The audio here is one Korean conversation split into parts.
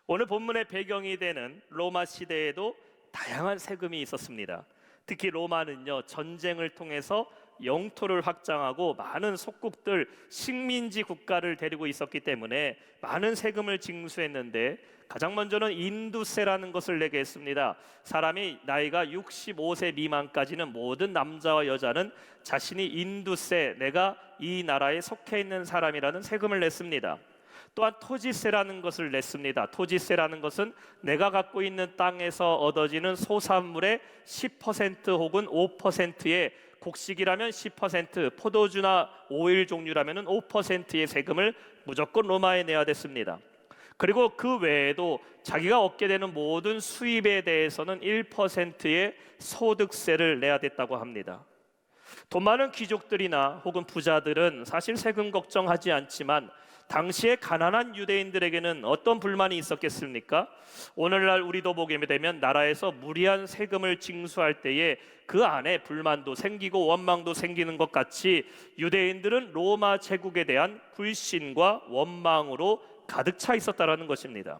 오늘 본문의 배경이 되는 로마 시대에도 다양한 세금이 있었습니다. 특히 로마는요, 전쟁을 통해서 영토를 확장하고 많은 속국들, 식민지 국가를 데리고 있었기 때문에 많은 세금을 징수했는데, 가장 먼저는 인두세라는 것을 내게 했습니다. 사람이 나이가 65세 미만까지는 모든 남자와 여자는 자신이 인두세, 내가 이 나라에 속해 있는 사람이라는 세금을 냈습니다. 또한 토지세라는 것을 냈습니다. 토지세라는 것은 내가 갖고 있는 땅에서 얻어지는 소산물의 10% 혹은 5%의, 곡식이라면 10%, 포도주나 오일 종류라면 5%의 세금을 무조건 로마에 내야 됐습니다. 그리고 그 외에도 자기가 얻게 되는 모든 수입에 대해서는 1%의 소득세를 내야 됐다고 합니다. 돈 많은 귀족들이나 혹은 부자들은 사실 세금 걱정하지 않지만, 당시에 가난한 유대인들에게는 어떤 불만이 있었겠습니까? 오늘날 우리도 보게 되면 나라에서 무리한 세금을 징수할 때에 그 안에 불만도 생기고 원망도 생기는 것 같이, 유대인들은 로마 제국에 대한 불신과 원망으로 가득 차 있었다라는 것입니다.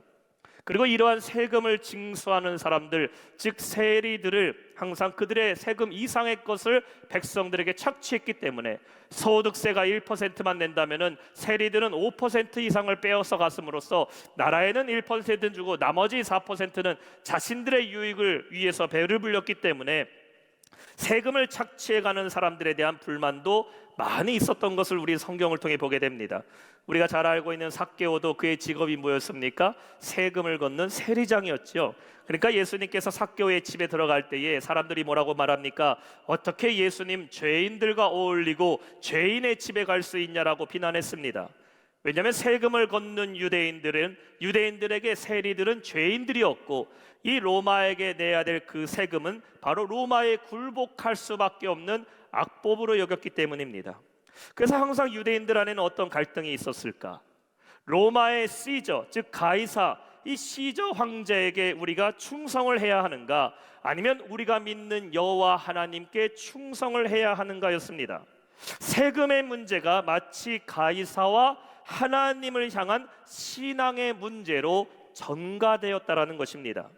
그리고 이러한 세금을 징수하는 사람들, 즉 세리들을 항상 그들의 세금 이상의 것을 백성들에게 착취했기 때문에, 소득세가 1%만 낸다면은 세리들은 5% 이상을 빼앗아 갔음으로써 나라에는 1%는 주고 나머지 4%는 자신들의 유익을 위해서 배를 불렸기 때문에 세금을 착취해가는 사람들에 대한 불만도 많이 있었던 것을 우리 성경을 통해 보게 됩니다. 우리가 잘 알고 있는 삭개오도 그의 직업이 뭐였습니까? 세금을 걷는 세리장이었죠. 그러니까 예수님께서 삭개오의 집에 들어갈 때에 사람들이 뭐라고 말합니까? 어떻게 예수님 죄인들과 어울리고 죄인의 집에 갈 수 있냐라고 비난했습니다. 왜냐하면 세금을 걷는 유대인들에게 세리들은 죄인들이었고, 이 로마에게 내야 될 그 세금은 바로 로마에 굴복할 수밖에 없는 악법으로 여겼기 때문입니다. 그래서 항상 유대인들 안에는 어떤 갈등이 있었을까? 로마의 시저, 즉 가이사, 이 시저 황제에게 우리가 충성을 해야 하는가, 아니면 우리가 믿는 여호와 하나님께 충성을 해야 하는가였습니다. 세금의 문제가 마치 가이사와 하나님을 향한 신앙의 문제로 전가되었다라는 것입니다.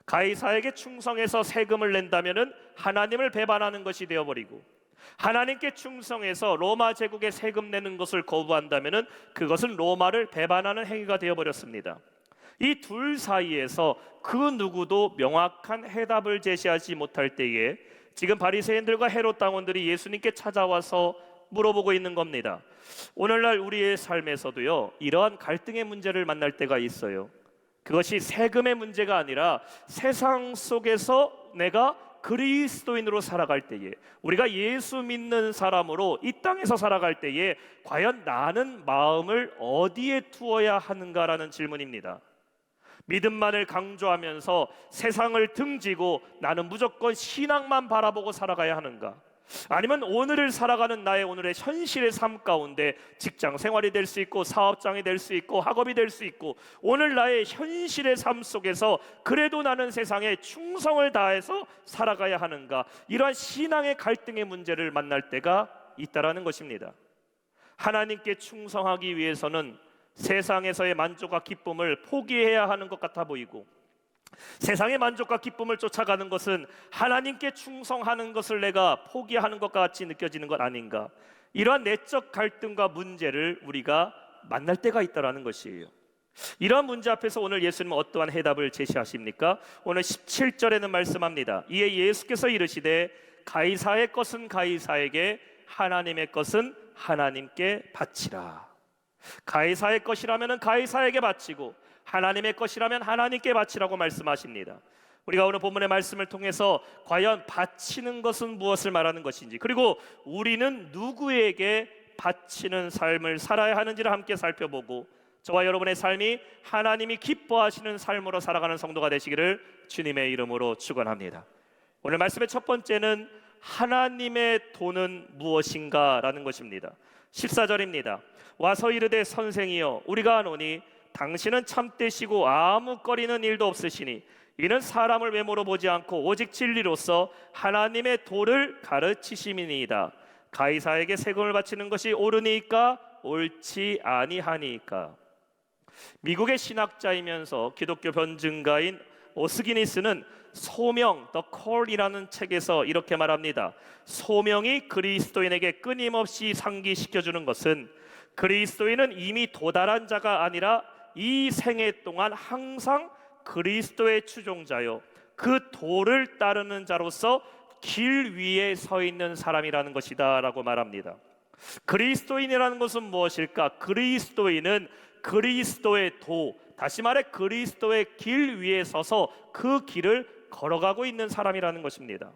가이사에게 충성해서 세금을 낸다면은 하나님을 배반하는 것이 되어버리고, 하나님께 충성해서 로마 제국에 세금 내는 것을 거부한다면은 그것은 로마를 배반하는 행위가 되어버렸습니다. 이 둘 사이에서 그 누구도 명확한 해답을 제시하지 못할 때에 지금 바리새인들과 헤롯 당원들이 예수님께 찾아와서 물어보고 있는 겁니다. 오늘날 우리의 삶에서도요, 이러한 갈등의 문제를 만날 때가 있어요. 그것이 세금의 문제가 아니라 세상 속에서 내가 그리스도인으로 살아갈 때에, 우리가 예수 믿는 사람으로 이 땅에서 살아갈 때에 과연 나는 마음을 어디에 두어야 하는가라는 질문입니다. 믿음만을 강조하면서 세상을 등지고 나는 무조건 신앙만 바라보고 살아가야 하는가? 아니면 오늘을 살아가는 나의 오늘의 현실의 삶 가운데 직장 생활이 될 수 있고, 사업장이 될 수 있고, 학업이 될 수 있고, 오늘 나의 현실의 삶 속에서 그래도 나는 세상에 충성을 다해서 살아가야 하는가? 이러한 신앙의 갈등의 문제를 만날 때가 있다라는 것입니다. 하나님께 충성하기 위해서는 세상에서의 만족과 기쁨을 포기해야 하는 것 같아 보이고, 세상의 만족과 기쁨을 쫓아가는 것은 하나님께 충성하는 것을 내가 포기하는 것 같이 느껴지는 것 아닌가? 이러한 내적 갈등과 문제를 우리가 만날 때가 있다는 것이에요. 이러한 문제 앞에서 오늘 예수님은 어떠한 해답을 제시하십니까? 오늘 17절에는 말씀합니다. 이에 예수께서 이르시되 가이사의 것은 가이사에게, 하나님의 것은 하나님께 바치라. 가이사의 것이라면 가이사에게 바치고 하나님의 것이라면 하나님께 바치라고 말씀하십니다. 우리가 오늘 본문의 말씀을 통해서 과연 바치는 것은 무엇을 말하는 것인지, 그리고 우리는 누구에게 바치는 삶을 살아야 하는지를 함께 살펴보고, 저와 여러분의 삶이 하나님이 기뻐하시는 삶으로 살아가는 성도가 되시기를 주님의 이름으로 축원합니다. 오늘 말씀의 첫 번째는 하나님의 돈은 무엇인가 라는 것입니다. 14절입니다. 와서 이르되 선생이여 우리가 아노니 당신은 참되시고 아무 거리는 일도 없으시니 이는 사람을 외모로 보지 않고 오직 진리로서 하나님의 도를 가르치심이니이다. 가이사에게 세금을 바치는 것이 옳으니까 옳지 아니하니까. 미국의 신학자이면서 기독교 변증가인 오스기니스는 소명, The Call이라는 책에서 이렇게 말합니다. 소명이 그리스도인에게 끊임없이 상기시켜주는 것은 그리스도인은 이미 도달한 자가 아니라 이 생애 동안 항상 그리스도의 추종자요, 그 도를 따르는 자로서 길 위에 서 있는 사람이라는 것이다 라고 말합니다. 그리스도인이라는 것은 무엇일까? 그리스도인은 그리스도의 도, 다시 말해 그리스도의 길 위에 서서 그 길을 걸어가고 있는 사람이라는 것입니다.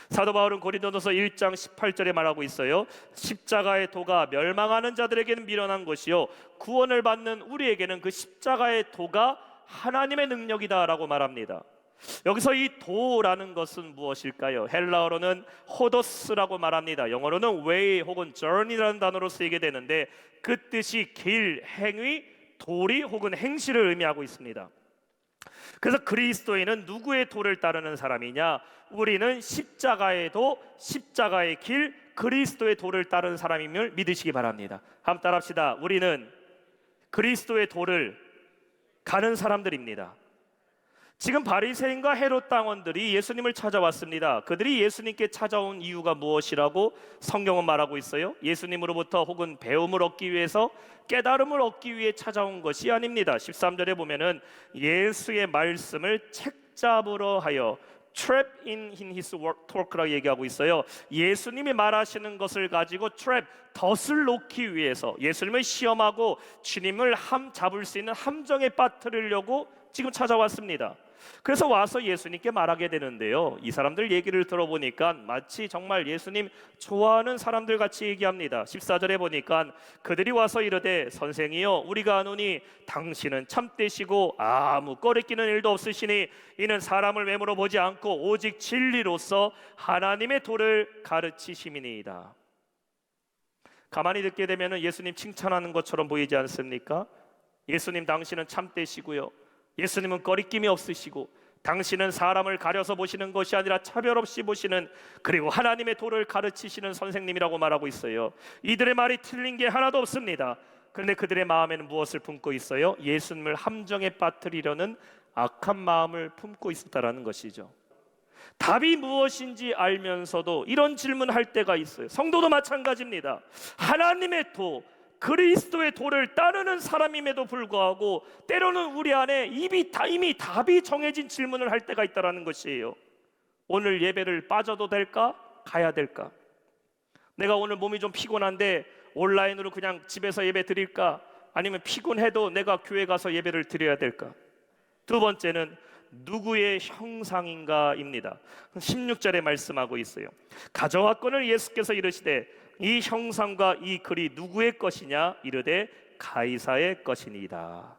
사도 바울은 고린도전서 1장 18절에 말하고 있어요. 십자가의 도가 멸망하는 자들에게는 미련한 것이요 구원을 받는 우리에게는 그 십자가의 도가 하나님의 능력이다 라고 말합니다. 여기서 이 도라는 것은 무엇일까요? 헬라어로는 호도스라고 말합니다. 영어로는 way 혹은 journey라는 단어로 쓰이게 되는데 그 뜻이 길, 행위, 도리 혹은 행실을 의미하고 있습니다. 그래서 그리스도인은 누구의 도를 따르는 사람이냐? 우리는 십자가의 도, 십자가의 길, 그리스도의 도를 따르는 사람임을 믿으시기 바랍니다. 한번 따라합시다. 우리는 그리스도의 도를 가는 사람들입니다. 지금 바리새인과 헤롯 당원들이 예수님을 찾아왔습니다. 그들이 예수님께 찾아온 이유가 무엇이라고 성경은 말하고 있어요? 예수님으로부터 혹은 배움을 얻기 위해서, 깨달음을 얻기 위해 찾아온 것이 아닙니다. 13절에 보면은 예수의 말씀을 책잡으러 하여 trap in his talk라고 얘기하고 있어요. 예수님이 말하시는 것을 가지고 trap, 덫을 놓기 위해서, 예수님을 시험하고 주님을 잡을 수 있는 함정에 빠뜨리려고 지금 찾아왔습니다. 그래서 와서 예수님께 말하게 되는데요, 이 사람들 얘기를 들어보니까 마치 정말 예수님 좋아하는 사람들 같이 얘기합니다. 14절에 보니까 그들이 와서 이르되 선생이여 우리가 아노니 당신은 참되시고 아무 꺼리끼는 일도 없으시니 이는 사람을 외모로 보지 않고 오직 진리로서 하나님의 도를 가르치심이니이다. 가만히 듣게 되면 예수님 칭찬하는 것처럼 보이지 않습니까? 예수님 당신은 참되시고요, 예수님은 거리낌이 없으시고 당신은 사람을 가려서 보시는 것이 아니라 차별 없이 보시는, 그리고 하나님의 도를 가르치시는 선생님이라고 말하고 있어요. 이들의 말이 틀린 게 하나도 없습니다. 그런데 그들의 마음에는 무엇을 품고 있어요? 예수님을 함정에 빠뜨리려는 악한 마음을 품고 있었다라는 것이죠. 답이 무엇인지 알면서도 이런 질문할 때가 있어요. 성도도 마찬가지입니다. 하나님의 도, 그리스도의 도를 따르는 사람임에도 불구하고 때로는 우리 안에 이미 답이 정해진 질문을 할 때가 있다는 것이에요. 오늘 예배를 빠져도 될까? 가야 될까? 내가 오늘 몸이 좀 피곤한데 온라인으로 그냥 집에서 예배 드릴까? 아니면 피곤해도 내가 교회 가서 예배를 드려야 될까? 두 번째는 누구의 형상인가입니다. 16절에 말씀하고 있어요. 가져왔거늘 예수께서 이르시되 이 형상과 이 글이 누구의 것이냐? 이르되 가이사의 것이니이다.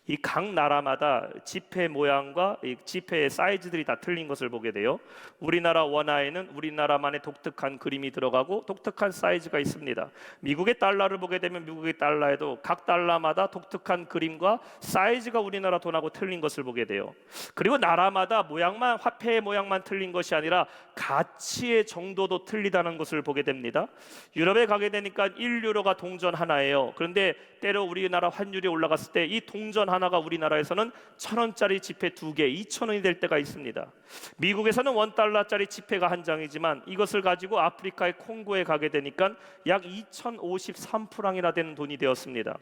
이 각 나라마다 지폐 모양과 이 지폐의 사이즈들이 다 틀린 것을 보게 돼요. 우리나라 원화에는 우리나라만의 독특한 그림이 들어가고 독특한 사이즈가 있습니다. 미국의 달러를 보게 되면 미국의 달러에도 각 달러마다 독특한 그림과 사이즈가 우리나라 돈하고 틀린 것을 보게 돼요. 그리고 나라마다 모양만, 화폐의 모양만 틀린 것이 아니라 가치의 정도도 틀리다는 것을 보게 됩니다. 유럽에 가게 되니까 1유로가 동전 하나예요. 그런데 때로 우리나라 환율이 올라갔을 때 이 동전 하나가 우리나라에서는 1,000원짜리 지폐 2개, 2,000원이 될 때가 있습니다. 미국에서는 $1짜리 지폐가 한 장이지만 이것을 가지고 아프리카의 콩고에 가게 되니까 약 2,053프랑이나 되는 돈이 되었습니다.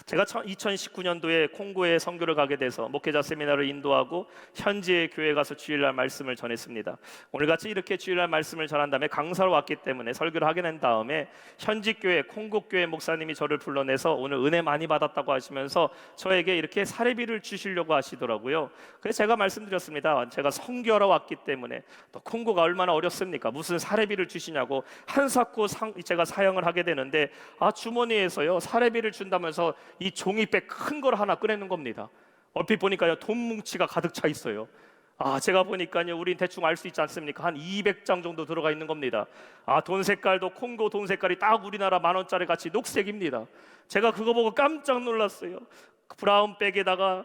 제가 2019년도에 콩고에 선교를 가게 돼서 목회자 세미나를 인도하고 현지의 교회에 가서 주일날 말씀을 전했습니다. 오늘같이 이렇게 주일날 말씀을 전한 다음에 강사로 왔기 때문에 설교를 하게 된 다음에 현지 교회, 콩고 교회 목사님이 저를 불러내서 오늘 은혜 많이 받았다고 하시면서 저에게 이렇게 사례비를 주시려고 하시더라고요. 그래서 제가 말씀드렸습니다. 제가 선교하러 왔기 때문에, 또 콩고가 얼마나 어렵습니까? 무슨 사례비를 주시냐고. 한사코 제가 사역을 하게 되는데 주머니에서요 사례비를 준다면서 이 종이백 큰 걸 하나 꺼내는 겁니다. 얼핏 보니까요 돈 뭉치가 가득 차 있어요. 제가 보니까요 우린 대충 알 수 있지 않습니까? 한 200장 정도 들어가 있는 겁니다. 돈 색깔도 콩고 돈 색깔이 딱 우리나라 10,000원짜리 같이 녹색입니다. 제가 그거 보고 깜짝 놀랐어요. 브라운 백에다가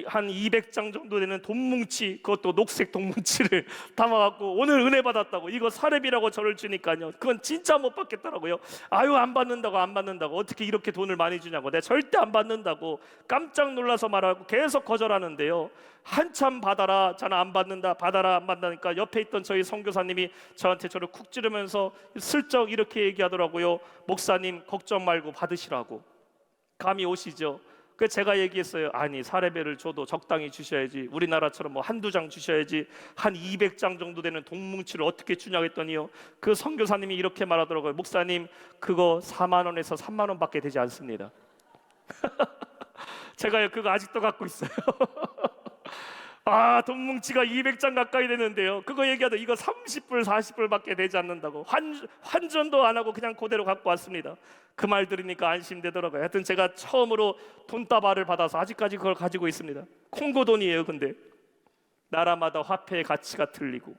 한 200장 정도 되는 돈뭉치, 그것도 녹색 돈뭉치를 담아갖고 오늘 은혜 받았다고, 이거 사렙이라고 저를 주니까요, 그건 진짜 못 받겠더라고요. 아유, 안 받는다고, 안 받는다고, 어떻게 이렇게 돈을 많이 주냐고, 내가 절대 안 받는다고 깜짝 놀라서 말하고 계속 거절하는데요, 한참 받아라, 저는 안 받는다, 받아라, 안 받는다니까 옆에 있던 저희 선교사님이 저한테 저를 쿡 찌르면서 슬쩍 이렇게 얘기하더라고요. 목사님 걱정 말고 받으시라고. 감이 오시죠? 그 제가 얘기했어요. 아니, 사례배를 줘도 적당히 주셔야지, 우리나라처럼 뭐 한두 장 주셔야지 한 200장 정도 되는 돈뭉치를 어떻게 주냐고 했더니요, 그 선교사님이 이렇게 말하더라고요. 목사님, 그거 4만 원에서 3만 원밖에 되지 않습니다. 제가요, 그거 아직도 갖고 있어요. 아, 돈뭉치가 200장 가까이 되는데요, 그거 얘기하다 이거 30불 40불밖에 되지 않는다고 환전도 안 하고 그냥 그대로 갖고 왔습니다. 그 말 들으니까 안심되더라고요. 하여튼 제가 처음으로 돈다발을 받아서 아직까지 그걸 가지고 있습니다. 콩고 돈이에요. 근데 나라마다 화폐의 가치가 틀리고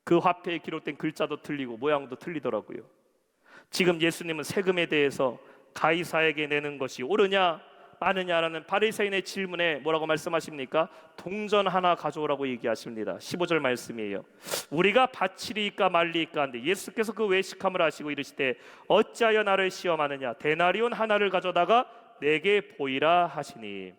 그 화폐에 기록된 글자도 틀리고 모양도 틀리더라고요. 지금 예수님은 세금에 대해서 가이사에게 내는 것이 옳으냐 많으냐라는 바리새인의 질문에 뭐라고 말씀하십니까? 동전 하나 가져오라고 얘기하십니다. 15절 말씀이에요. 우리가 바치리이까 말리이까 한데 예수께서 그 외식함을 하시고 이르시되 어찌하여 나를 시험하느냐, 데나리온 하나를 가져다가 내게 보이라 하시니.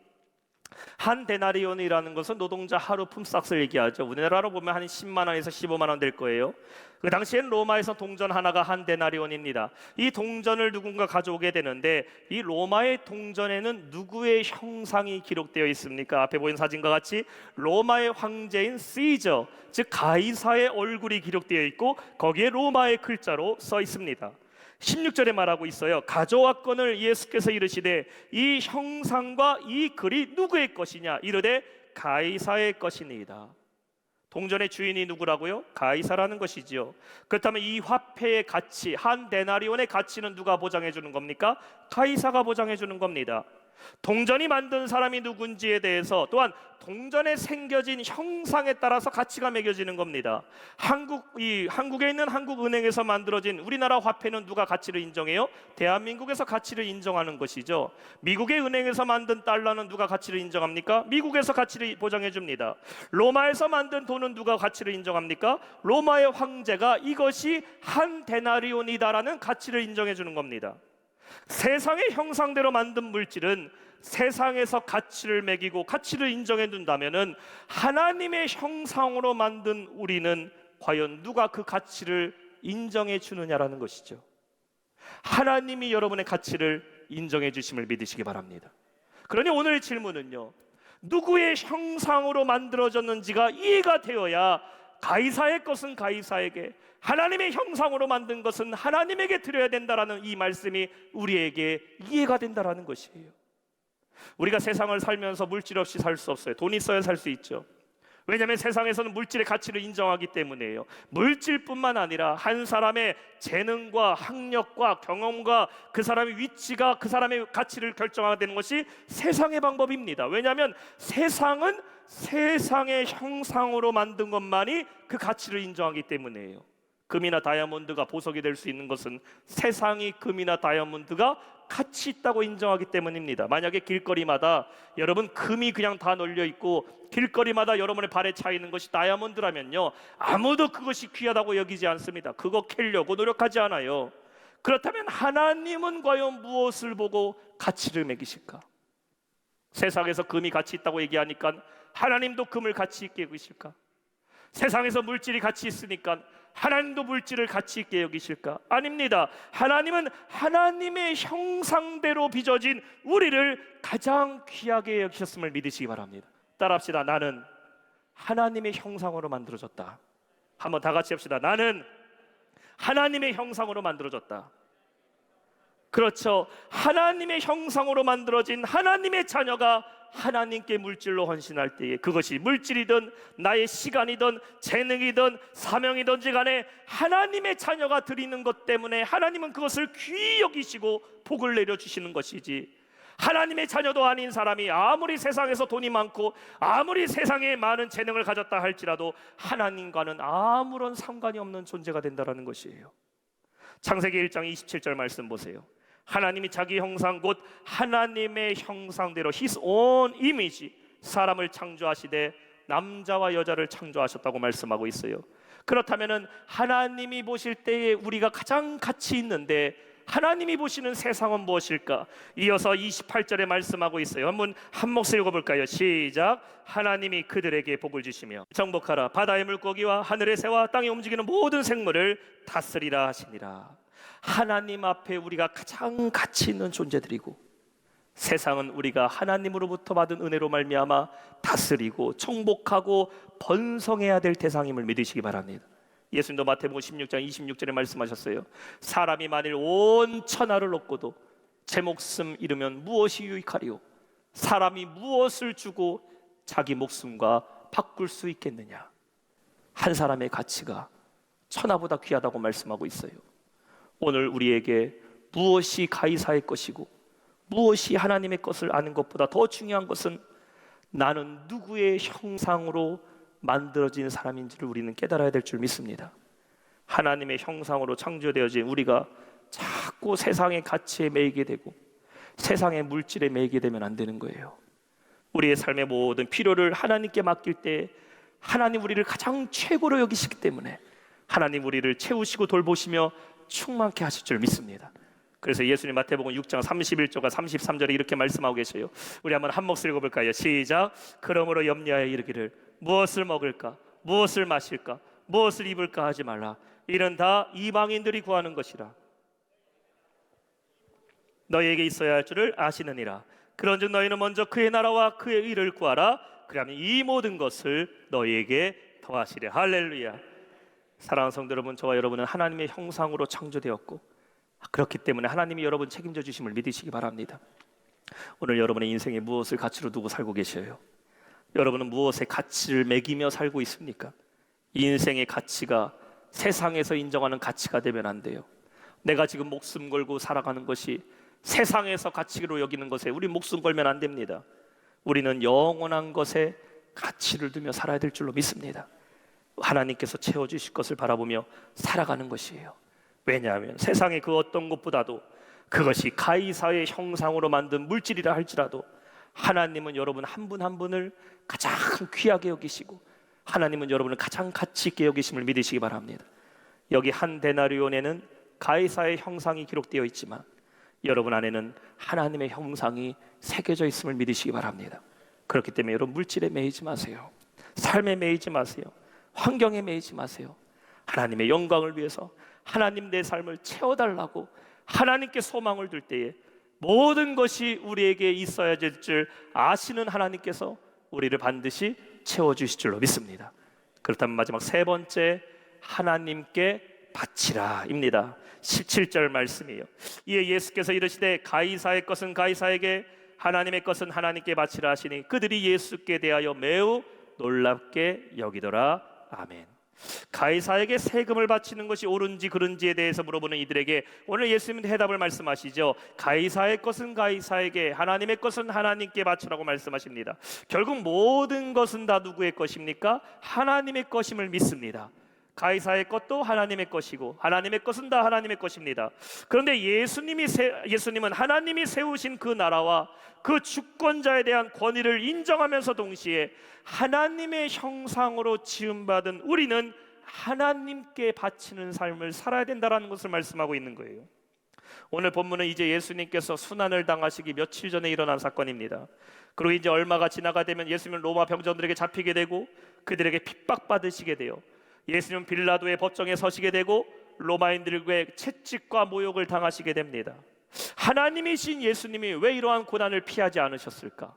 한 데나리온이라는 것은 노동자 하루 품삯을 얘기하죠. 우리나라로 보면 한 10만 원에서 15만 원 될 거예요. 그 당시엔 로마에서 동전 하나가 한 데나리온입니다. 이 동전을 누군가 가져오게 되는데 이 로마의 동전에는 누구의 형상이 기록되어 있습니까? 앞에 보이는 사진과 같이 로마의 황제인 시저, 즉 가이사의 얼굴이 기록되어 있고 거기에 로마의 글자로 써 있습니다. 16절에 말하고 있어요. 가져왔거늘 예수께서 이르시되 이 형상과 이 글이 누구의 것이냐, 이르되 가이사의 것이니이다. 동전의 주인이 누구라고요? 가이사라는 것이지요. 그렇다면 이 화폐의 가치, 한 데나리온의 가치는 누가 보장해 주는 겁니까? 가이사가 보장해 주는 겁니다. 동전이 만든 사람이 누군지에 대해서, 또한 동전에 새겨진 형상에 따라서 가치가 매겨지는 겁니다. 한국에 있는 한국은행에서 만들어진 우리나라 화폐는 누가 가치를 인정해요? 대한민국에서 가치를 인정하는 것이죠. 미국의 은행에서 만든 달러는 누가 가치를 인정합니까? 미국에서 가치를 보장해 줍니다. 로마에서 만든 돈은 누가 가치를 인정합니까? 로마의 황제가 이것이 한 데나리온이다라는 가치를 인정해 주는 겁니다. 세상의 형상대로 만든 물질은 세상에서 가치를 매기고 가치를 인정해 둔다면은 하나님의 형상으로 만든 우리는 과연 누가 그 가치를 인정해 주느냐라는 것이죠. 하나님이 여러분의 가치를 인정해 주심을 믿으시기 바랍니다. 그러니 오늘 질문은요, 누구의 형상으로 만들어졌는지가 이해가 되어야 가이사의 것은 가이사에게, 하나님의 형상으로 만든 것은 하나님에게 드려야 된다라는 이 말씀이 우리에게 이해가 된다라는 것이에요. 우리가 세상을 살면서 물질 없이 살 수 없어요. 돈 있어야 살 수 있죠. 왜냐하면 세상에서는 물질의 가치를 인정하기 때문이에요. 물질뿐만 아니라 한 사람의 재능과 학력과 경험과 그 사람의 위치가 그 사람의 가치를 결정하게 되는 것이 세상의 방법입니다. 왜냐하면 세상은 세상의 형상으로 만든 것만이 그 가치를 인정하기 때문이에요. 금이나 다이아몬드가 보석이 될 수 있는 것은 세상이 금이나 다이아몬드가 가치 있다고 인정하기 때문입니다. 만약에 길거리마다 여러분 금이 그냥 다 널려 있고 길거리마다 여러분의 발에 차 있는 것이 다이아몬드라면요, 아무도 그것이 귀하다고 여기지 않습니다. 그거 캐려고 노력하지 않아요. 그렇다면 하나님은 과연 무엇을 보고 가치를 매기실까? 세상에서 금이 가치 있다고 얘기하니까 하나님도 금을 가치 있게 여기실까? 세상에서 물질이 가치 있으니까 하나님도 물질을 가치 있게 여기실까? 아닙니다. 하나님은 하나님의 형상대로 빚어진 우리를 가장 귀하게 여기셨음을 믿으시기 바랍니다. 따라합시다. 나는 하나님의 형상으로 만들어졌다. 한번 다 같이 합시다. 나는 하나님의 형상으로 만들어졌다. 그렇죠. 하나님의 형상으로 만들어진 하나님의 자녀가 하나님께 물질로 헌신할 때에, 그것이 물질이든 나의 시간이든 재능이든 사명이든지 간에 하나님의 자녀가 드리는 것 때문에 하나님은 그것을 귀히 여기시고 복을 내려주시는 것이지, 하나님의 자녀도 아닌 사람이 아무리 세상에서 돈이 많고 아무리 세상에 많은 재능을 가졌다 할지라도 하나님과는 아무런 상관이 없는 존재가 된다는 것이에요. 창세기 1장 27절 말씀 보세요. 하나님이 자기 형상 곧 하나님의 형상대로 His own image, 사람을 창조하시되 남자와 여자를 창조하셨다고 말씀하고 있어요. 그렇다면은 하나님이 보실 때에 우리가 가장 가치 있는데 하나님이 보시는 세상은 무엇일까? 이어서 28절에 말씀하고 있어요. 한번 한 목소리 읽어볼까요? 시작. 하나님이 그들에게 복을 주시며 정복하라. 바다의 물고기와 하늘의 새와 땅에 움직이는 모든 생물을 다스리라 하시니라. 하나님 앞에 우리가 가장 가치 있는 존재들이고 세상은 우리가 하나님으로부터 받은 은혜로 말미암아 다스리고 정복하고 번성해야 될 대상임을 믿으시기 바랍니다. 예수님도 마태복음 16장 26절에 말씀하셨어요. 사람이 만일 온 천하를 얻고도 제 목숨 잃으면 무엇이 유익하리요? 사람이 무엇을 주고 자기 목숨과 바꿀 수 있겠느냐? 한 사람의 가치가 천하보다 귀하다고 말씀하고 있어요. 오늘 우리에게 무엇이 가이사의 것이고 무엇이 하나님의 것을 아는 것보다 더 중요한 것은 나는 누구의 형상으로 만들어진 사람인지를 우리는 깨달아야 될 줄 믿습니다. 하나님의 형상으로 창조되어진 우리가 자꾸 세상의 가치에 매이게 되고 세상의 물질에 매이게 되면 안 되는 거예요. 우리의 삶의 모든 필요를 하나님께 맡길 때 하나님 우리를 가장 최고로 여기시기 때문에 하나님 우리를 채우시고 돌보시며 충만케 하실 줄 믿습니다. 그래서 예수님 마태복음 6장 31절과 33절에 이렇게 말씀하고 계셔요. 우리 한번 한 목소리 읽어볼까요? 시작. 그러므로 염려하여 이르기를 무엇을 먹을까? 무엇을 마실까? 무엇을 입을까 하지 말라. 이는 다 이방인들이 구하는 것이라. 너희에게 있어야 할 줄을 아시느니라. 그런즉 너희는 먼저 그의 나라와 그의 의를 구하라. 그러면 이 모든 것을 너희에게 더하시리라. 할렐루야. 사랑하는 성도 여러분, 저와 여러분은 하나님의 형상으로 창조되었고 그렇기 때문에 하나님이 여러분 책임져 주심을 믿으시기 바랍니다. 오늘 여러분의 인생에 무엇을 가치로 두고 살고 계셔요? 여러분은 무엇에 가치를 매기며 살고 있습니까? 이 인생의 가치가 세상에서 인정하는 가치가 되면 안 돼요. 내가 지금 목숨 걸고 살아가는 것이 세상에서 가치로 여기는 것에 우리 목숨 걸면 안 됩니다. 우리는 영원한 것에 가치를 두며 살아야 될 줄로 믿습니다. 하나님께서 채워주실 것을 바라보며 살아가는 것이에요. 왜냐하면 세상의 그 어떤 것보다도 그것이 가이사의 형상으로 만든 물질이라 할지라도 하나님은 여러분 한 분 한 분을 가장 귀하게 여기시고 하나님은 여러분을 가장 가치 있게 여기심을 믿으시기 바랍니다. 여기 한 데나리온에는 가이사의 형상이 기록되어 있지만 여러분 안에는 하나님의 형상이 새겨져 있음을 믿으시기 바랍니다. 그렇기 때문에 여러분 물질에 매이지 마세요. 삶에 매이지 마세요. 환경에 매이지 마세요. 하나님의 영광을 위해서 하나님 내 삶을 채워달라고 하나님께 소망을 둘 때에 모든 것이 우리에게 있어야 될 줄 아시는 하나님께서 우리를 반드시 채워주실 줄로 믿습니다. 그렇다면 마지막 세 번째, 하나님께 바치라 입니다. 17절 말씀이에요. 이에 예수께서 이르시되 가이사의 것은 가이사에게 하나님의 것은 하나님께 바치라 하시니 그들이 예수께 대하여 매우 놀랍게 여기더라. 아멘. 가이사에게 세금을 바치는 것이 옳은지 그른지에 대해서 물어보는 이들에게 오늘 예수님은 해답을 말씀하시죠. 가이사의 것은 가이사에게, 하나님의 것은 하나님께 바치라고 말씀하십니다. 결국 모든 것은 다 누구의 것입니까? 하나님의 것임을 믿습니다. 가이사의 것도 하나님의 것이고 하나님의 것은 다 하나님의 것입니다. 그런데 예수님은 하나님이 세우신 그 나라와 그 주권자에 대한 권위를 인정하면서 동시에 하나님의 형상으로 지음받은 우리는 하나님께 바치는 삶을 살아야 된다는 것을 말씀하고 있는 거예요. 오늘 본문은 이제 예수님께서 순환을 당하시기 며칠 전에 일어난 사건입니다. 그리고 이제 얼마가 지나가 되면 예수님은 로마 병정들에게 잡히게 되고 그들에게 핍박받으시게 돼요. 예수님은 빌라도의 법정에 서시게 되고 로마인들에게 채찍과 모욕을 당하시게 됩니다. 하나님이신 예수님이 왜 이러한 고난을 피하지 않으셨을까?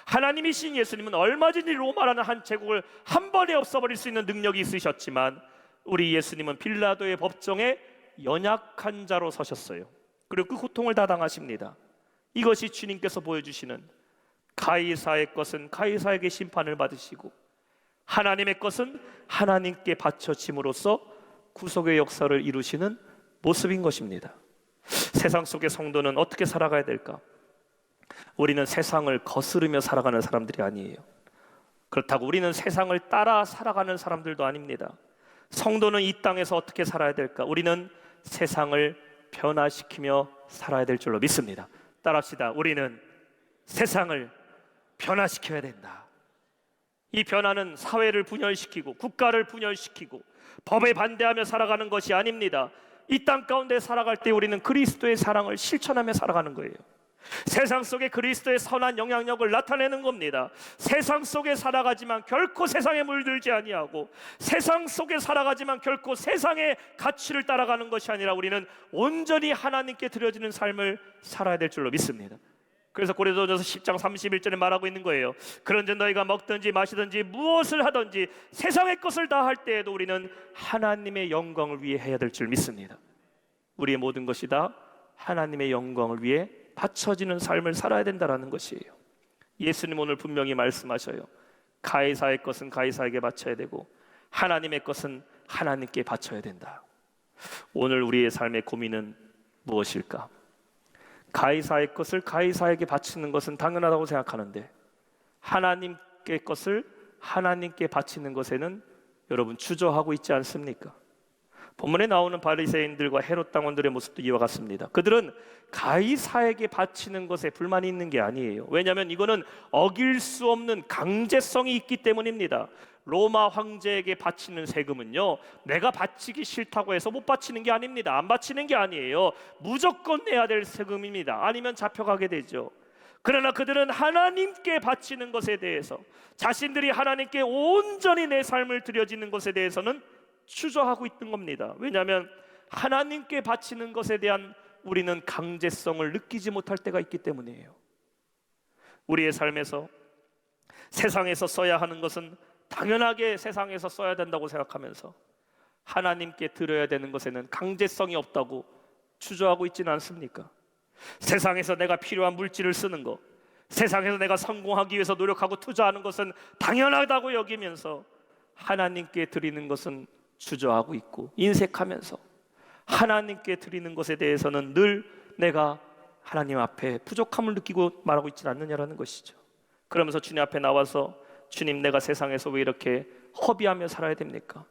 하나님이신 예수님은 얼마든지 로마라는 한 제국을 한 번에 없애버릴 수 있는 능력이 있으셨지만 우리 예수님은 빌라도의 법정에 연약한 자로 서셨어요. 그리고 그 고통을 다 당하십니다. 이것이 주님께서 보여주시는 가이사의 것은 가이사에게 심판을 받으시고 하나님의 것은 하나님께 바쳐짐으로써 구속의 역사를 이루시는 모습인 것입니다. 세상 속의 성도는 어떻게 살아가야 될까? 우리는 세상을 거스르며 살아가는 사람들이 아니에요. 그렇다고 우리는 세상을 따라 살아가는 사람들도 아닙니다. 성도는 이 땅에서 어떻게 살아야 될까? 우리는 세상을 변화시키며 살아야 될 줄로 믿습니다. 따라합시다. 우리는 세상을 변화시켜야 된다. 이 변화는 사회를 분열시키고 국가를 분열시키고 법에 반대하며 살아가는 것이 아닙니다. 이 땅 가운데 살아갈 때 우리는 그리스도의 사랑을 실천하며 살아가는 거예요. 세상 속에 그리스도의 선한 영향력을 나타내는 겁니다. 세상 속에 살아가지만 결코 세상에 물들지 아니하고, 세상 속에 살아가지만 결코 세상의 가치를 따라가는 것이 아니라 우리는 온전히 하나님께 드려지는 삶을 살아야 될 줄로 믿습니다. 그래서 고린도전서 10장 31절에 말하고 있는 거예요. 그런즉 너희가 먹든지 마시든지 무엇을 하든지 세상의 것을 다 할 때에도 우리는 하나님의 영광을 위해 해야 될 줄 믿습니다. 우리의 모든 것이 다 하나님의 영광을 위해 바쳐지는 삶을 살아야 된다는 것이에요. 예수님 오늘 분명히 말씀하셔요. 가이사의 것은 가이사에게 바쳐야 되고 하나님의 것은 하나님께 바쳐야 된다. 오늘 우리의 삶의 고민은 무엇일까? 가이사의 것을 가이사에게 바치는 것은 당연하다고 생각하는데 하나님의 것을 하나님께 바치는 것에는 여러분 주저하고 있지 않습니까? 본문에 나오는 바리새인들과 헤롯 당원들의 모습도 이와 같습니다. 그들은 가이사에게 바치는 것에 불만이 있는 게 아니에요. 왜냐하면 이거는 어길 수 없는 강제성이 있기 때문입니다. 로마 황제에게 바치는 세금은요, 내가 바치기 싫다고 해서 못 바치는 게 아닙니다. 안 바치는 게 아니에요. 무조건 내야 될 세금입니다. 아니면 잡혀가게 되죠. 그러나 그들은 하나님께 바치는 것에 대해서, 자신들이 하나님께 온전히 내 삶을 드려지는 것에 대해서는 주저하고 있는 겁니다. 왜냐하면 하나님께 바치는 것에 대한 우리는 강제성을 느끼지 못할 때가 있기 때문이에요. 우리의 삶에서 세상에서 써야 하는 것은 당연하게 세상에서 써야 된다고 생각하면서 하나님께 드려야 되는 것에는 강제성이 없다고 주저하고 있지는 않습니까? 세상에서 내가 필요한 물질을 쓰는 것, 세상에서 내가 성공하기 위해서 노력하고 투자하는 것은 당연하다고 여기면서 하나님께 드리는 것은 주저하고 있고 인색하면서 하나님께 드리는 것에 대해서는 늘 내가 하나님 앞에 부족함을 느끼고 말하고 있지는 않느냐라는 것이죠. 그러면서 주님 앞에 나와서 주님, 내가 세상에서 왜 이렇게 허비하며 살아야 됩니까?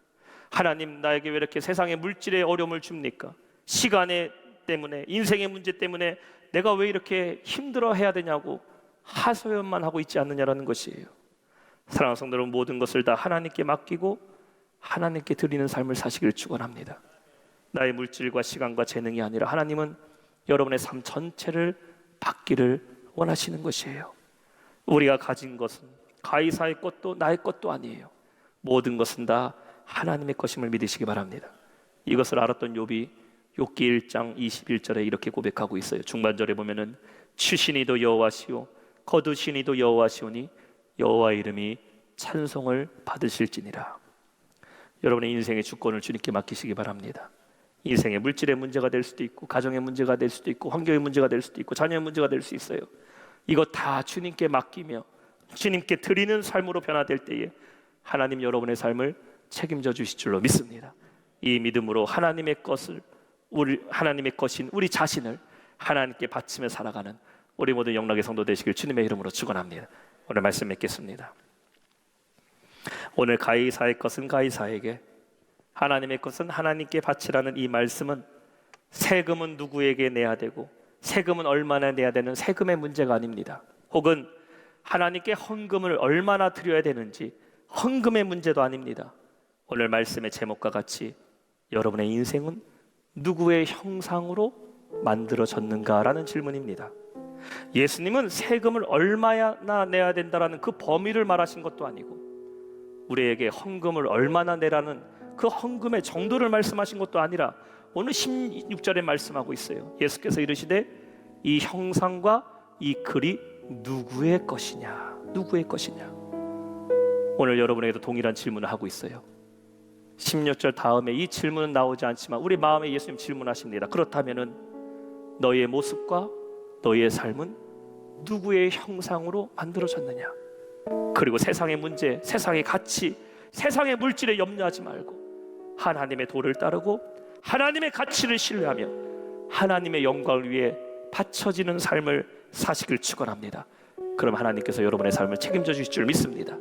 하나님, 나에게 왜 이렇게 세상의 물질의 어려움을 줍니까? 시간에 때문에, 인생의 문제 때문에 내가 왜 이렇게 힘들어 해야 되냐고 하소연만 하고 있지 않느냐라는 것이에요. 사랑하는 성도 여러분, 모든 것을 다 하나님께 맡기고 하나님께 드리는 삶을 사시기를 축원합니다. 나의 물질과 시간과 재능이 아니라 하나님은 여러분의 삶 전체를 받기를 원하시는 것이에요. 우리가 가진 것은 가이사의 것도 나의 것도 아니에요. 모든 것은 다 하나님의 것임을 믿으시기 바랍니다. 이것을 알았던 욥이 욥기 1장 21절에 이렇게 고백하고 있어요. 중반절에 보면은 추신이도 여호와시오 거두신이도 여호와시오니 여호와의 이름이 찬송을 받으실지니라. 여러분의 인생의 주권을 주님께 맡기시기 바랍니다. 인생의 물질의 문제가 될 수도 있고, 가정의 문제가 될 수도 있고, 환경의 문제가 될 수도 있고, 자녀의 문제가 될 수 있어요. 이거 다 주님께 맡기며 주님께 드리는 삶으로 변화될 때에 하나님 여러분의 삶을 책임져 주실 줄로 믿습니다. 이 믿음으로 하나님의 것을, 하나님의 것인 우리 자신을 하나님께 바치며 살아가는 우리 모든 영락의 성도 되시길 주님의 이름으로 축원합니다. 오늘 말씀 맺겠습니다. 오늘 가이사의 것은 가이사에게, 하나님의 것은 하나님께 바치라는 이 말씀은 세금은 누구에게 내야 되고 세금은 얼마나 내야 되는 세금의 문제가 아닙니다. 혹은 하나님께 헌금을 얼마나 드려야 되는지 헌금의 문제도 아닙니다. 오늘 말씀의 제목과 같이 여러분의 인생은 누구의 형상으로 만들어졌는가라는 질문입니다. 예수님은 세금을 얼마나 내야 된다라는 그 범위를 말하신 것도 아니고 우리에게 헌금을 얼마나 내라는 그 헌금의 정도를 말씀하신 것도 아니라 오늘 16절에 말씀하고 있어요. 예수께서 이르시되 이 형상과 이 글이 누구의 것이냐, 누구의 것이냐. 오늘 여러분에게도 동일한 질문을 하고 있어요. 16절 다음에 이 질문은 나오지 않지만 우리 마음에 예수님 질문하십니다. 그렇다면은 너희의 모습과 너희의 삶은 누구의 형상으로 만들어졌느냐? 그리고 세상의 문제, 세상의 가치, 세상의 물질에 염려하지 말고 하나님의 도를 따르고 하나님의 가치를 신뢰하며 하나님의 영광을 위해 바쳐지는 삶을 사시길 축원합니다. 그럼 하나님께서 여러분의 삶을 책임져 주실 줄 믿습니다.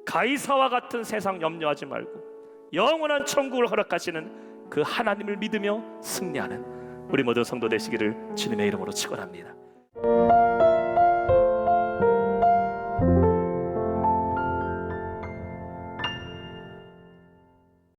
가이사와 같은 세상 염려하지 말고 영원한 천국을 허락하시는 그 하나님을 믿으며 승리하는 우리 모든 성도 되시기를 주님의 이름으로 축원합니다.